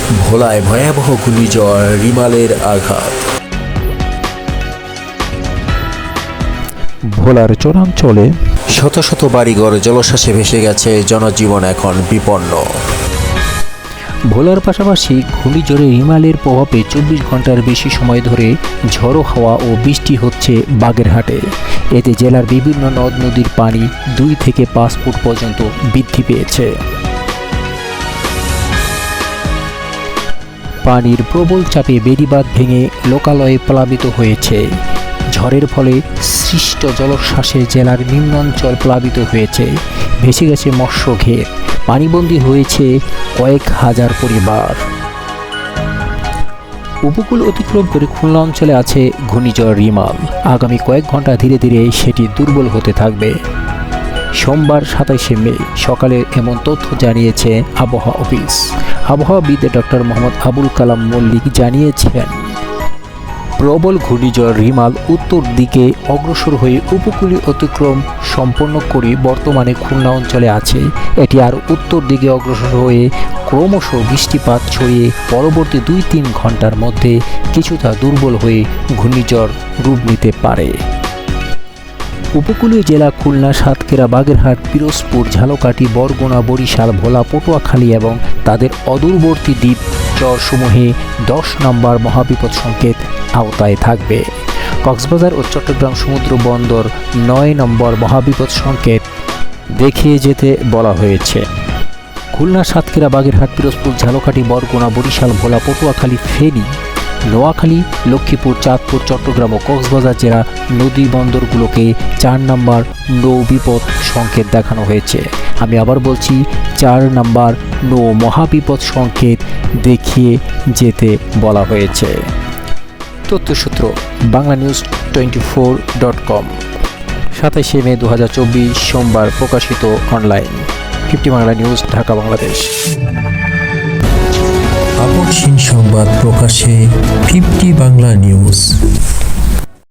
ভোলায় ভয়াবহ ঘূর্ণিঝড় রিমালের আঘাত। ভোলার চরাঞ্চলে শত শত বাড়িঘর জলোচ্ছ্বাসে ভেসে গেছে, জনজীবন এখন বিপন্ন। ভোলার পাশাপাশি ঘূর্ণিঝড়ে রিমালের প্রভাবে 24 ঘন্টার বেশি সময় ধরে ঝড়ো হাওয়া ও বৃষ্টি হচ্ছে বাগেরহাটে। এতে জেলার বিভিন্ন নদ নদীর পানি 2 থেকে 5 ফুট পর্যন্ত বৃদ্ধি পেয়েছে। পানির প্রবল চাপে বেড়িবাঁধ ভেঙে লোকালয়ে প্লাবিত হয়েছে। ঝড়ের ফলে সৃষ্ট জলোচ্ছ্বাসে জেলার নিম্নাঞ্চল প্লাবিত হয়েছে, ভেসে গেছে মৎস্য ঘের, পানিবন্দী হয়েছে কয়েক হাজার পরিবার। উপকূল অতিক্রম করে খুলনা অঞ্চলে আছে ঘূর্ণিঝড় রিমাল। আগামী কয়েক ঘন্টা ধীরে ধীরে সেটি দুর্বল হতে থাকবে। সোমবার 27শে মে সকালে এমন তথ্য জানিয়েছে আবহাওয়া অফিস। আবহাওয়াবিদ ডক্টর মোহাম্মদ আবুল কালাম মল্লিক জানিয়েছেন, প্রবল ঘূর্ণিঝড় রিমাল উত্তর দিকে অগ্রসর হয়ে উপকূলীয় অতিক্রম সম্পন্ন করে বর্তমানে খুলনা অঞ্চলে আছে। এটি আর উত্তর দিকে অগ্রসর হয়ে ক্রমশ বৃষ্টিপাত ছড়িয়ে পরবর্তী 2-3 ঘন্টার মধ্যে কিছুটা দুর্বল হয়ে ঘূর্ণিঝড় রূপ নিতে পারে। উপকূলীয় জেলা খুলনা, সাতক্ষীরা, বাগেরহাট, পিরোজপুর, ঝালকাঠি, বরগুনা, বরিশাল, ভোলা, পটুয়াখালী এবং তাদের অদূরবর্তী দ্বীপ চরসমূহে 10 নম্বর মহাবিপদ সংকেত আওতায় থাকবে। কক্সবাজার ও চট্টগ্রাম সমুদ্র বন্দর 9 নম্বর মহাবিপদ সংকেত দেখিয়ে যেতে বলা হয়েছে। খুলনা, সাতক্ষীরা, বাগেরহাট, পিরোজপুর, ঝালকাঠি, বরগুনা, বরিশাল, ভোলা, পটুয়াখালী, ফেনী, নোয়াখালী, লক্ষ্মীপুর, চাঁদপুর, চট্টগ্রাম ও কক্সবাজার জেলা নদী বন্দরগুলোকে 4 নম্বর নৌ বিপদ সংকেত দেখানো হয়েছে। আমি আবার বলছি, 4 নম্বর নৌ মহাবিপদ সংকেত দেখিয়ে যেতে বলা হয়েছে। তথ্যসূত্র banglanews24.com। 27শে মে 2024 সোমবার প্রকাশিত অনলাইন। 50 বাংলা নিউজ, ঢাকা, বাংলাদেশ। আপসহীন সংবাদ প্রকাশে 50 বাংলা নিউজ।